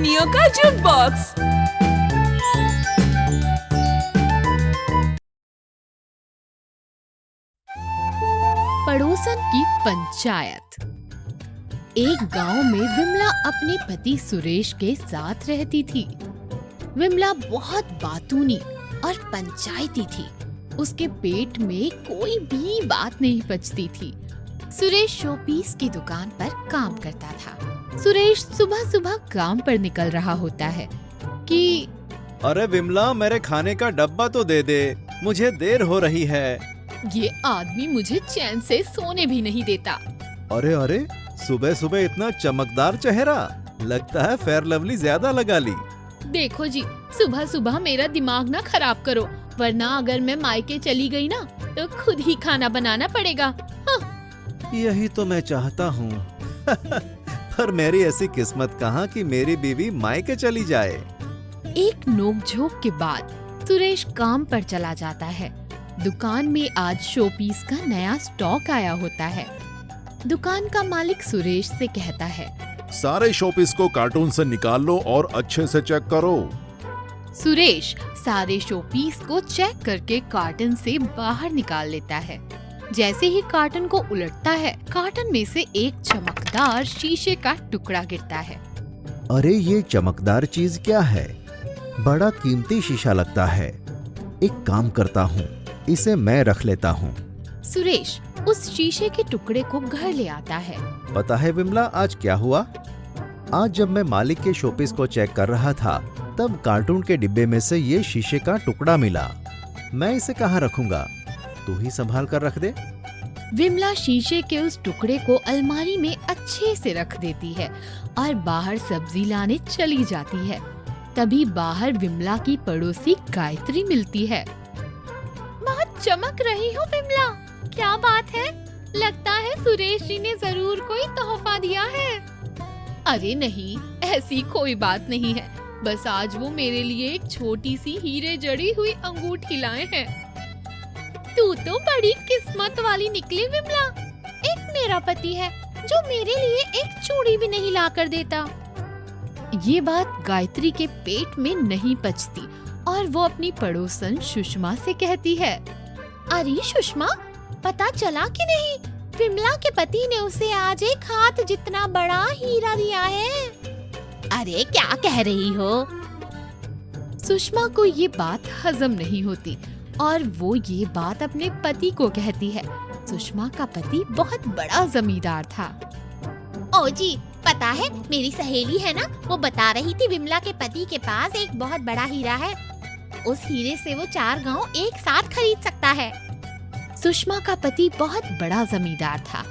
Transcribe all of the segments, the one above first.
कहानियों का जुक बॉक्स। पड़ोसन की पंचायत। एक गांव में विमला अपने पति सुरेश के साथ रहती थी। विमला बहुत बातूनी और पंचायती थी। उसके पेट में कोई भी बात नहीं पचती थी। सुरेश शोपीस की दुकान पर काम करता था। सुरेश सुबह सुबह काम पर निकल रहा होता है कि अरे विमला, मेरे खाने का डब्बा तो दे दे, मुझे देर हो रही है। ये आदमी मुझे चैन से सोने भी नहीं देता। अरे अरे, सुबह सुबह इतना चमकदार चेहरा, लगता है फेयर लवली ज्यादा लगा ली। देखो जी, सुबह सुबह मेरा दिमाग ना खराब करो, वरना अगर मैं मायके चली गई ना तो खुद ही खाना बनाना पड़ेगा। हाँ। यही तो मैं चाहता हूँ। पर मेरी ऐसी किस्मत कहाँ कि मेरी बीवी मायके चली जाए। एक नोकझोंक के बाद सुरेश काम पर चला जाता है। दुकान में आज शोपीस का नया स्टॉक आया होता है। दुकान का मालिक सुरेश से कहता है, सारे शोपीस को कार्टून से निकाल लो और अच्छे से चेक करो। सुरेश सारे शोपीस को चेक करके कार्टन से बाहर निकाल लेता है। जैसे ही कार्टन को उलटता है, कार्टन में से एक चमकदार शीशे का टुकड़ा गिरता है। अरे ये चमकदार चीज क्या है? बड़ा कीमती शीशा लगता है। एक काम करता हूँ, इसे मैं रख लेता हूँ। सुरेश उस शीशे के टुकड़े को घर ले आता है। पता है विमला, आज क्या हुआ? आज जब मैं मालिक के शोपीस को चेक कर रहा था, तब कार्टून के डिब्बे में से ये शीशे का टुकड़ा मिला। मैं इसे कहाँ रखूंगा? तू ही संभाल कर रख दे। विमला शीशे के उस टुकड़े को अलमारी में अच्छे से रख देती है और बाहर सब्जी लाने चली जाती है। तभी बाहर विमला की पड़ोसी गायत्री मिलती है। बहुत चमक रही हो विमला, क्या बात है? लगता है सुरेश जी ने जरूर कोई तोहफा दिया है। अरे नहीं, ऐसी कोई बात नहीं है। बस आज वो मेरे लिए एक छोटी सी हीरे जड़ी हुई अंगूठी लाए हैं। तू तो बड़ी किस्मत वाली निकली विमला। एक मेरा पति है जो मेरे लिए एक चूड़ी भी नहीं ला कर देता। ये बात गायत्री के पेट में नहीं पचती और वो अपनी पड़ोसन सुषमा से कहती है, अरे सुषमा, पता चला कि नहीं, विमला के पति ने उसे आज एक हाथ जितना बड़ा हीरा दिया है। अरे क्या कह रही हो? सुषमा को ये बात हजम नहीं होती और वो ये बात अपने पति को कहती है। सुषमा का पति बहुत बड़ा जमींदार था। ओ जी, पता है, मेरी सहेली है ना, वो बता रही थी विमला के पति के पास एक बहुत बड़ा हीरा है। उस हीरे से वो 4 गांव एक साथ खरीद सकता है। सुषमा का पति बहुत बड़ा जमींदार था।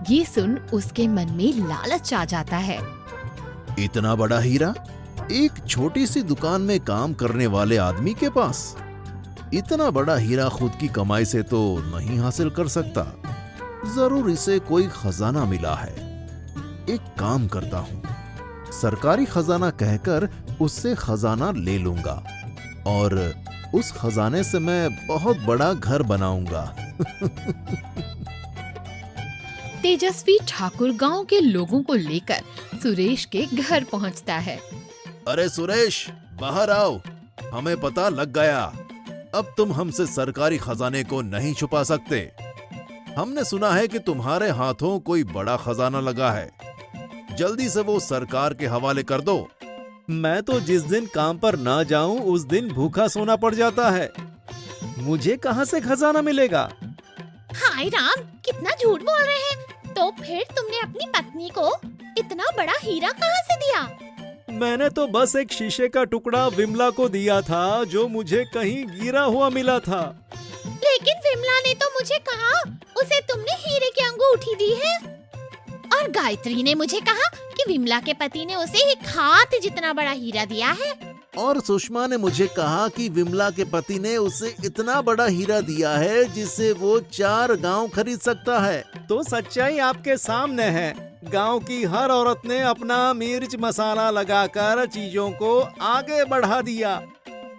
ये सुन उसके मन में लालच आ जाता है। इतना बड़ा हीरा एक छोटी सी दुकान में काम करने वाले आदमी के पास? इतना बड़ा हीरा खुद की कमाई से तो नहीं हासिल कर सकता। जरूर इसे कोई खजाना मिला है। एक काम करता हूँ, सरकारी खजाना कहकर उससे खजाना ले लूंगा और उस खजाने से मैं बहुत बड़ा घर बनाऊंगा। तेजस्वी ठाकुर गांव के लोगों को लेकर सुरेश के घर पहुंचता है। अरे सुरेश, बाहर आओ, हमें पता लग गया। अब तुम हमसे सरकारी खजाने को नहीं छुपा सकते। हमने सुना है कि तुम्हारे हाथों कोई बड़ा खजाना लगा है। जल्दी से वो सरकार के हवाले कर दो। मैं तो जिस दिन काम पर ना जाऊं उस दिन भूखा सोना पड़ जाता है। मुझे कहाँ से खजाना मिलेगा? हाय राम, कितना झूठ बोल रहे हैं। तो फिर तुमने अपनी पत्नी को इतना बड़ा हीरा कहाँ से दिया? मैंने तो बस एक शीशे का टुकड़ा विमला को दिया था, जो मुझे कहीं गिरा हुआ मिला था। लेकिन विमला ने तो मुझे कहा उसे तुमने हीरे की अंगूठी दी है। और गायत्री ने मुझे कहा कि विमला के पति ने उसे एक हाथ जितना बड़ा हीरा दिया है। और सुषमा ने मुझे कहा कि विमला के पति ने उसे इतना बड़ा हीरा दिया है जिसे वो 4 गांव खरीद सकता है। तो सच्चाई आपके सामने है। गांव की हर औरत ने अपना मिर्च मसाला लगाकर चीजों को आगे बढ़ा दिया।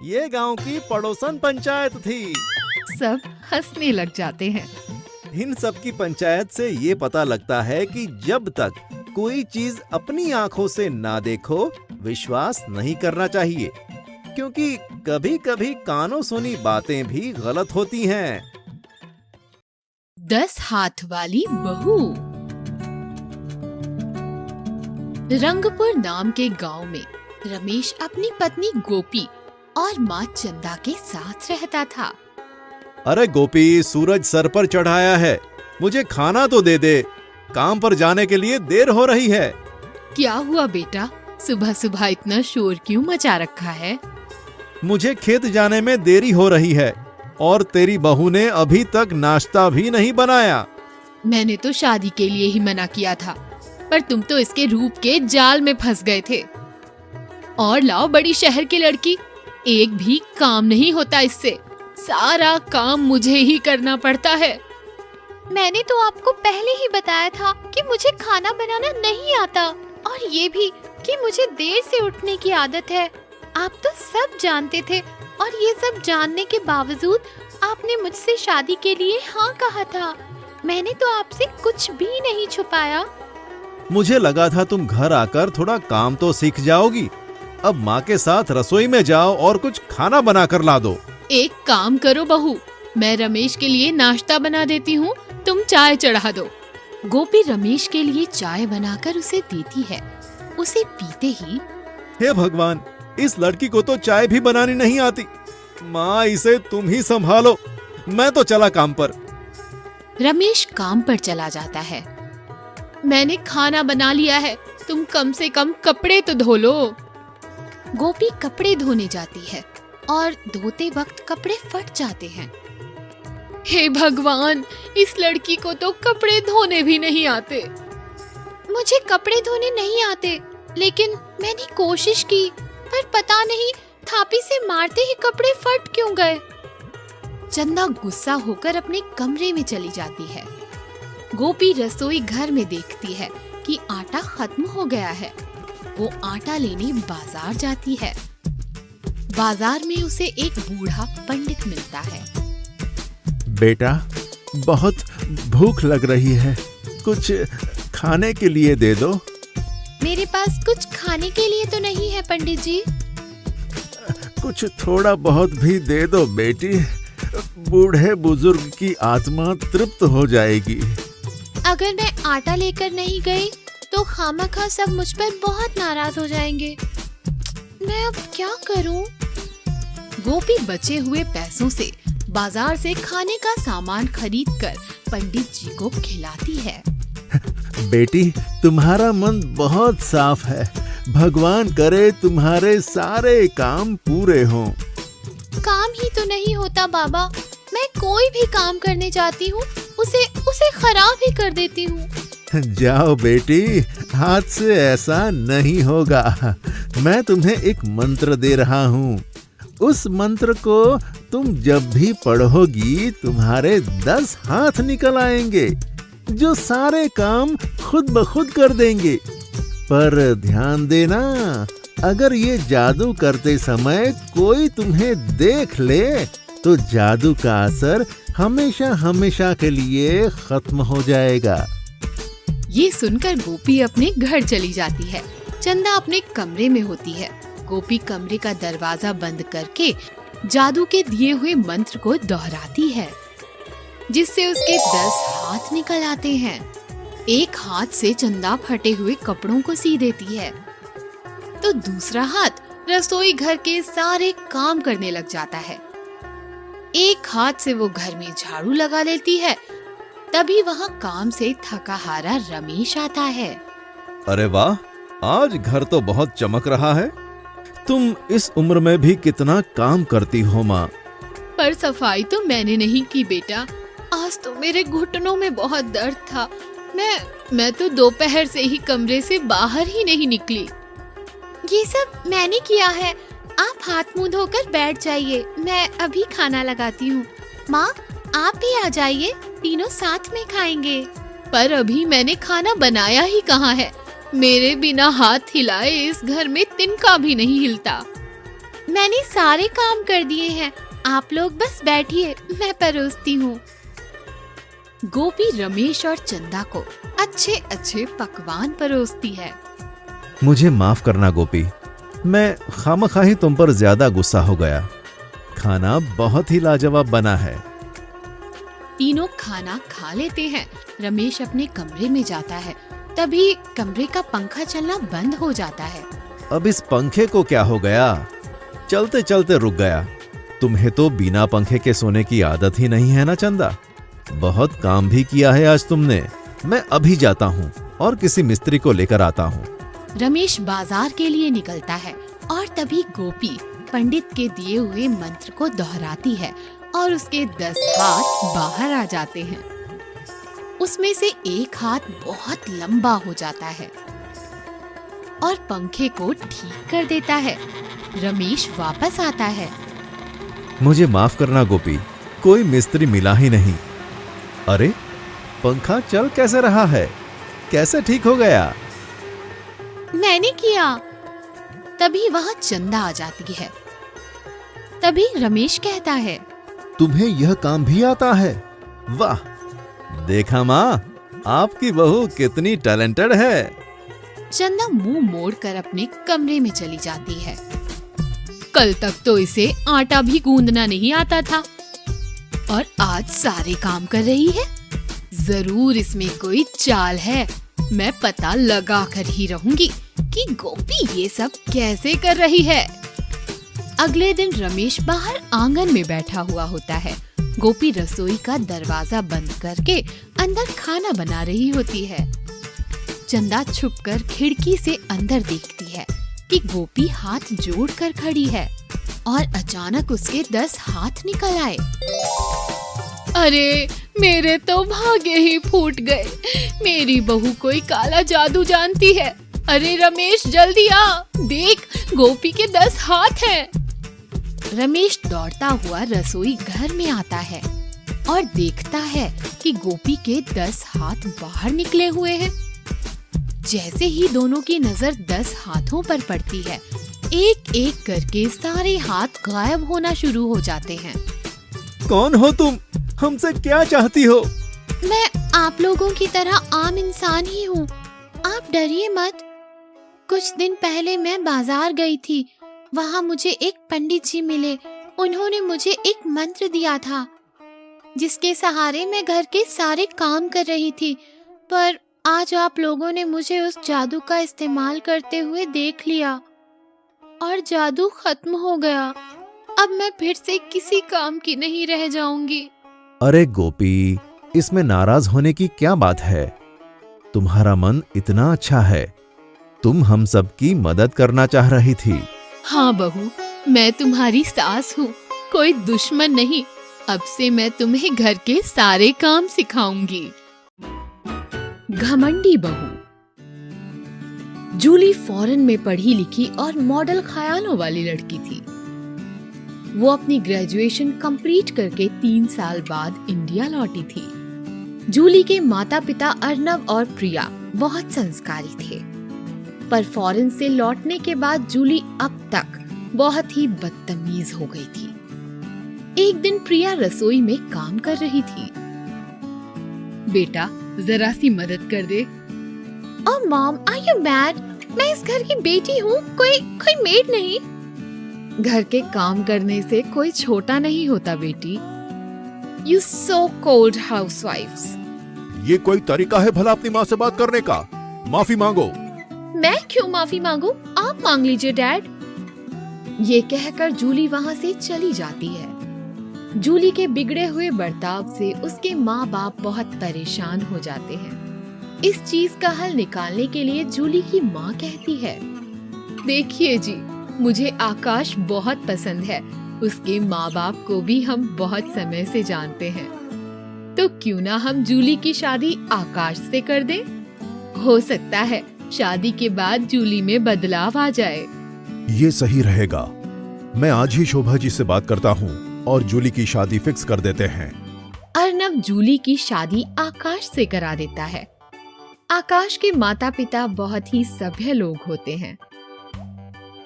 ये गांव की पड़ोसन पंचायत थी। सब हंसने लग जाते हैं। इन सब की पंचायत से ये पता लगता है कि जब तक कोई चीज अपनी आंखों से ना देखो, विश्वास नहीं करना चाहिए, क्योंकि कभी-कभी कानों सुनी बातें भी गलत होती हैं। 10 हाथ वाली बहू। रंगपुर नाम के गांव में रमेश अपनी पत्नी गोपी और माँ चंदा के साथ रहता था। अरे गोपी, सूरज सर पर चढ़ाया है, मुझे खाना तो दे दे, काम पर जाने के लिए देर हो रही है। क्या हुआ बेटा, सुबह सुबह इतना शोर क्यों मचा रखा है? मुझे खेत जाने में देरी हो रही है और तेरी बहू ने अभी तक नाश्ता भी नहीं बनाया। मैंने तो शादी के लिए ही मना किया था, पर तुम तो इसके रूप के जाल में फंस गए थे। और लाओ बड़ी शहर की लड़की, एक भी काम नहीं होता इससे, सारा काम मुझे ही करना पड़ता है। मैंने तो आपको पहले ही बताया था कि मुझे खाना बनाना नहीं आता, और ये भी कि मुझे देर से उठने की आदत है। आप तो सब जानते थे, और ये सब जानने के बावजूद आपने मुझसे शादी के लिए हाँ कहा था। मैंने तो आपसे कुछ भी नहीं छुपाया। मुझे लगा था तुम घर आकर थोड़ा काम तो सीख जाओगी। अब माँ के साथ रसोई में जाओ और कुछ खाना बना कर ला दो। एक काम करो बहू, मैं रमेश के लिए नाश्ता बना देती हूँ, तुम चाय चढ़ा दो। गोपी रमेश के लिए चाय बनाकर उसे देती है। उसे पीते ही, हे भगवान, इस लड़की को तो चाय भी बनानी नहीं आती। माँ, इसे तुम ही संभालो, मैं तो चला काम पर। रमेश काम पर चला जाता है। मैंने खाना बना लिया है, तुम कम से कम कपड़े तो धो लो। गोपी कपड़े धोने जाती है और धोते वक्त कपड़े फट जाते हैं। हे भगवान, इस लड़की को तो कपड़े धोने भी नहीं आते। मुझे कपड़े धोने नहीं आते, लेकिन मैंने कोशिश की, पर पता नहीं थापी से मारते ही कपड़े फट क्यों गए। चंदा गुस्सा होकर अपने कमरे में चली जाती है। गोपी रसोई घर में देखती है कि आटा खत्म हो गया है। वो आटा लेने बाजार जाती है। बाजार में उसे एक बूढ़ा पंडित मिलता है। बेटा, बहुत भूख लग रही है, कुछ खाने के लिए दे दो। मेरे पास कुछ खाने के लिए तो नहीं है पंडित जी। कुछ थोड़ा बहुत भी दे दो बेटी, बूढ़े बुजुर्ग की आत्मा तृप्त हो जाएगी। अगर मैं आटा लेकर नहीं गई तो खामखा सब मुझ पर बहुत नाराज हो जाएंगे। मैं अब क्या करूं? गोपी बचे हुए पैसों से बाजार से खाने का सामान खरीदकर पंडित जी को खिलाती है। बेटी, तुम्हारा मन बहुत साफ है, भगवान करे तुम्हारे सारे काम पूरे हों। काम ही तो नहीं होता बाबा, मैं कोई भी काम करने जाती हूँ उसे खराब ही कर देती हूँ। जाओ बेटी, हाथ से ऐसा नहीं होगा। मैं तुम्हें एक मंत्र दे रहा हूँ। उस मंत्र को तुम जब भी पढ़ोगी, तुम्हारे 10 हाथ निकल आएंगे जो सारे काम खुद ब खुद कर देंगे। पर ध्यान देना, अगर ये जादू करते समय कोई तुम्हें देख ले तो जादू का असर हमेशा हमेशा के लिए खत्म हो जाएगा। ये सुनकर गोपी अपने घर चली जाती है। चंदा अपने कमरे में होती है। गोपी कमरे का दरवाजा बंद करके जादू के दिए हुए मंत्र को दोहराती है, जिससे उसके 10 हाथ निकल आते हैं। एक हाथ से चंदा फटे हुए कपड़ों को सी देती है, तो दूसरा हाथ रसोई घर के सारे काम करने लग जाता है। एक हाथ से वो घर में झाड़ू लगा लेती है। तभी वहाँ काम से थका हारा रमेश आता है। अरे वाह, आज घर तो बहुत चमक रहा है। तुम इस उम्र में भी कितना काम करती हो माँ। पर सफाई तो मैंने नहीं की बेटा, आज तो मेरे घुटनों में बहुत दर्द था। मैं तो दोपहर से ही कमरे से बाहर ही नहीं निकली। ये सब मैंने किया है। आप हाथ मुंह धोकर बैठ जाइए, मैं अभी खाना लगाती हूँ। माँ, आप भी आ जाइए, तीनों साथ में खाएंगे। पर अभी मैंने खाना बनाया ही कहाँ है। मेरे बिना हाथ हिलाए इस घर में तिनका भी नहीं हिलता। मैंने सारे काम कर दिए हैं, आप लोग बस बैठिए, मैं परोसती हूँ। गोपी रमेश और चंदा को अच्छे अच्छे पकवान परोसती है। मुझे माफ करना गोपी, मैं खामखाही तुम पर ज्यादा गुस्सा हो गया। खाना बहुत ही लाजवाब बना है। तीनों खाना खा लेते हैं। रमेश अपने कमरे में जाता है। तभी कमरे का पंखा चलना बंद हो जाता है। अब इस पंखे को क्या हो गया? चलते चलते रुक गया। तुम्हें तो बिना पंखे के सोने की आदत ही नहीं है ना चंदा? बहुत काम भी किया है आज तुमने। मैं अभी जाता हूँ और किसी मिस्त्री को लेकर आता हूँ। रमेश बाजार के लिए निकलता है और तभी गोपी पंडित के दिए हुए मंत्र को दोहराती है और उसके 10 हाथ बाहर आ जाते हैं। उसमें से एक हाथ बहुत लंबा हो जाता है और पंखे को ठीक कर देता है। रमेश वापस आता है। मुझे माफ करना गोपी, कोई मिस्त्री मिला ही नहीं। अरे, पंखा चल कैसे रहा है? कैसे ठीक हो गया? मैंने किया। तभी वहाँ चंदा आ जाती है। तभी रमेश कहता है, तुम्हें यह काम भी आता है? वाह! देखा माँ, आपकी बहू कितनी टैलेंटेड है। चंदा मुंह मोड़कर अपने कमरे में चली जाती है। कल तक तो इसे आटा भी गूंदना नहीं आता था और आज सारे काम कर रही है। जरूर इसमें कोई चाल है। मैं पता लगा कर ही रहूंगी कि गोपी ये सब कैसे कर रही है। अगले दिन रमेश बाहर आंगन में बैठा हुआ होता है। गोपी रसोई का दरवाजा बंद करके अंदर खाना बना रही होती है। चंदा छुपकर खिड़की से अंदर देखती है कि गोपी हाथ जोड़कर खड़ी है और अचानक उसके 10 हाथ निकल आए। अरे, मेरे तो भागे ही फूट गए। मेरी बहू कोई काला जादू जानती है। अरे रमेश, जल्दी आ, देख गोपी के 10 हाथ हैं। रमेश दौड़ता हुआ रसोई घर में आता है और देखता है कि गोपी के 10 हाथ बाहर निकले हुए हैं। जैसे ही दोनों की नजर 10 हाथों पर पड़ती है, एक एक करके सारे हाथ गायब होना शुरू हो जाते हैं। कौन हो तुम? हमसे क्या चाहती हो? मैं आप लोगों की तरह आम इंसान ही हूँ। आप डरिए मत। कुछ दिन पहले मैं बाजार गई थी। वहाँ मुझे एक पंडित जी मिले। उन्होंने मुझे एक मंत्र दिया था जिसके सहारे मैं घर के सारे काम कर रही थी, पर आज आप लोगों ने मुझे उस जादू का इस्तेमाल करते हुए देख लिया और जादू खत्म हो गया। अब मैं फिर से किसी काम की नहीं रह जाऊंगी। अरे गोपी, इसमें नाराज होने की क्या बात है? तुम्हारा मन इतना अच्छा है। तुम हम सब की मदद करना चाह रही थी। हाँ बहू, मैं तुम्हारी सास हूँ, कोई दुश्मन नहीं। अब से मैं तुम्हें घर के सारे काम सिखाऊंगी। घमंडी बहू। जूली फॉरेन में पढ़ी लिखी और मॉडल ख्यालों वाली लड़की थी। वो अपनी ग्रेजुएशन कंप्लीट करके 3 साल बाद इंडिया लौटी थी। जूली के माता पिता अर्नव और प्रिया बहुत संस्कारी थे, पर फॉरेन से लौटने के बाद जूली अब तक बहुत ही बदतमीज हो गई थी। एक दिन प्रिया रसोई में काम कर रही थी। बेटा, जरा सी मदद कर दे। ओह मॉम, आर यू मैड? मैं इस घर की बेटी हूँ, कोई मेड नहीं। घर के काम करने से कोई छोटा नहीं होता बेटी। यू सो कोल्ड हाउसवाइफ्स। ये कोई तरीका है भला अपनी माँ से बात करने का? माफी मांगो। मैं क्यों माफी मांगू? आप मांग लीजिए डैड। ये कहकर जूली वहाँ से चली जाती है। जूली के बिगड़े हुए बर्ताव से उसके माँ बाप बहुत परेशान हो जाते हैं। इस चीज का हल निकालने के लिए जूली की माँ कहती है, देखिए जी, मुझे आकाश बहुत पसंद है। उसके माँ बाप को भी हम बहुत समय से जानते हैं, तो क्यों ना हम जूली की शादी आकाश से कर दें? हो सकता है शादी के बाद जूली में बदलाव आ जाए। ये सही रहेगा। मैं आज ही शोभा जी से बात करता हूँ और जूली की शादी फिक्स कर देते हैं। अर्नव जूली की शादी आकाश से करा देता है। आकाश के माता पिता बहुत ही सभ्य लोग होते हैं।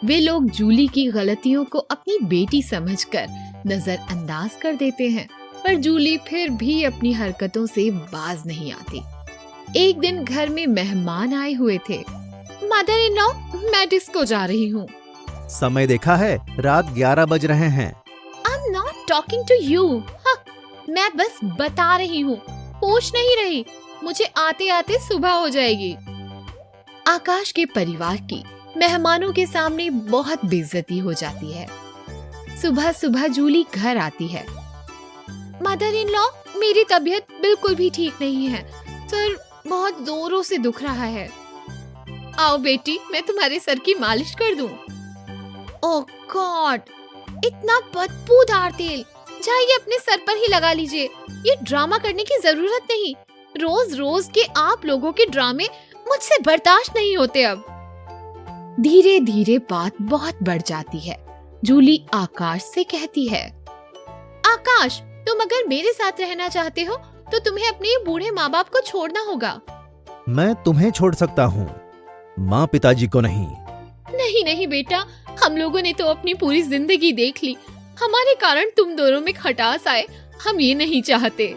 वे लोग जूली की गलतियों को अपनी बेटी समझकर नजरअंदाज कर देते हैं, पर जूली फिर भी अपनी हरकतों से बाज नहीं आती। एक दिन घर में मेहमान आए हुए थे। मदर इन लॉ, मैं डिस्को जा रही हूँ। समय देखा है, रात 11 बज रहे हैं। I am not talking to you. मैं बस बता रही हूँ, होश नहीं रही, मुझे आते आते सुबह हो जाएगी। आकाश के परिवार की मेहमानों के सामने बहुत बेइज्जती हो जाती है। सुबह सुबह जूली घर आती है। मदर इन लॉ, मेरी तबीयत बिल्कुल भी ठीक नहीं है, सर बहुत जोरों से दुख रहा है। आओ बेटी, मैं तुम्हारे सर की मालिश कर दूं। ओह गॉड, इतना बदबूदार तेल, जाइए अपने सर पर ही लगा लीजिए। ये ड्रामा करने की जरूरत नहीं। रोज रोज के आप लोगों के ड्रामे मुझसे बर्दाश्त नहीं होते अब। धीरे धीरे बात बहुत बढ़ जाती है। जूली आकाश से कहती है, आकाश, तुम अगर मेरे साथ रहना चाहते हो तो तुम्हें अपने बूढ़े माँ बाप को छोड़ना होगा। मैं तुम्हें छोड़ सकता हूँ, माँ पिताजी को नहीं। नहीं नहीं बेटा, हम लोगों ने तो अपनी पूरी जिंदगी देख ली, हमारे कारण तुम दोनों में खटास आए, हम ये नहीं चाहते।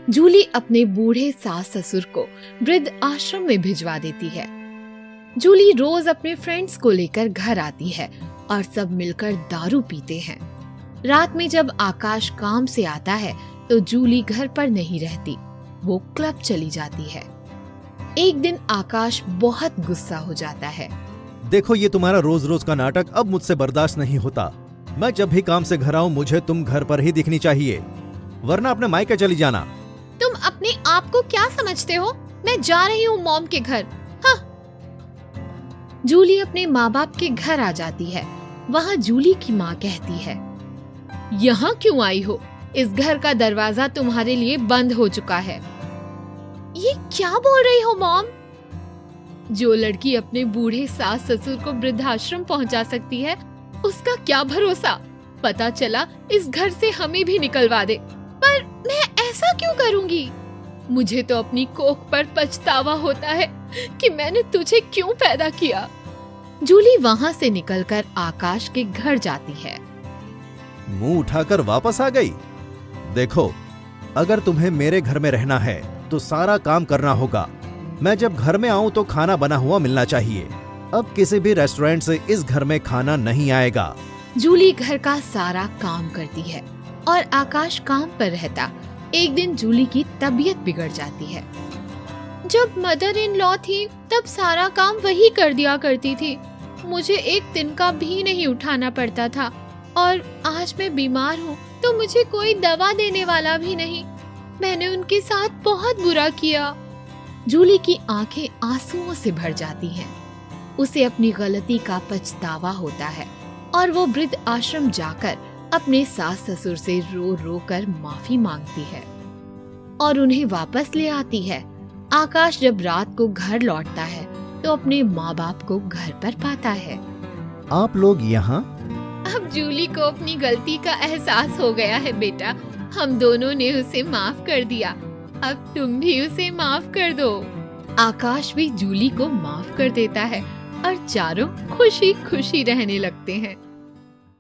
जूली अपने बूढ़े सास ससुर को वृद्ध आश्रम में भिजवा देती है। जूली रोज अपने फ्रेंड्स को लेकर घर आती है और सब मिलकर दारू पीते हैं। रात में जब आकाश काम से आता है तो जूली घर पर नहीं रहती, वो क्लब चली जाती है। एक दिन आकाश बहुत गुस्सा हो जाता है। देखो, ये तुम्हारा रोज रोज का नाटक अब मुझसे बर्दाश्त नहीं होता। मैं जब भी काम से घर आऊं मुझे तुम घर पर ही दिखनी चाहिए, वरना अपने मायके चली जाना। तुम अपने आप को क्या समझते हो? मैं जा रही हूँ मॉम के घर। हाँ। जूली अपने माँ बाप के घर आ जाती है। वहाँ जूली की माँ कहती है, यहाँ क्यों आई हो? इस घर का दरवाजा तुम्हारे लिए बंद हो चुका है। ये क्या बोल रही हो मॉम? जो लड़की अपने बूढ़े सास ससुर को वृद्धाश्रम पहुंचा सकती है, उसका क्या भरोसा? पता चला इस घर से हमें भी निकलवा दे। पर मैं ऐसा क्यों करूंगी? मुझे तो अपनी कोख पर पछतावा होता है कि मैंने तुझे क्यों पैदा किया। जूली वहाँ से निकलकर आकाश के घर जाती है। मुंह उठाकर वापस आ गई। देखो, अगर तुम्हें मेरे घर में रहना है तो सारा काम करना होगा। मैं जब घर में आऊं तो खाना बना हुआ मिलना चाहिए। अब किसी भी रेस्टोरेंट से इस घर में खाना नहीं आएगा। जूली घर का सारा काम करती है और आकाश काम पर रहता। एक दिन जूली की तबीयत बिगड़ जाती है। जब मदर इन लॉ थी तब सारा काम वही कर दिया करती थी, मुझे एक दिन का भी नहीं उठाना पड़ता था। और आज मैं बीमार हूँ तो मुझे कोई दवा देने वाला भी नहीं। मैंने उनके साथ बहुत बुरा किया। जूली की आंखें आंसुओं से भर जाती हैं। उसे अपनी गलती का पछतावा होता है और वो वृद्ध आश्रम जाकर अपने सास ससुर से रो रो कर माफी मांगती है और उन्हें वापस ले आती है। आकाश जब रात को घर लौटता है तो अपने माँ बाप को घर पर पाता है। आप लोग यहाँ? अब जूली को अपनी गलती का एहसास हो गया है बेटा, हम दोनों ने उसे माफ कर दिया, अब तुम भी उसे माफ कर दो। आकाश भी जूली को माफ कर देता है और चारों खुशी खुशी रहने लगते हैं।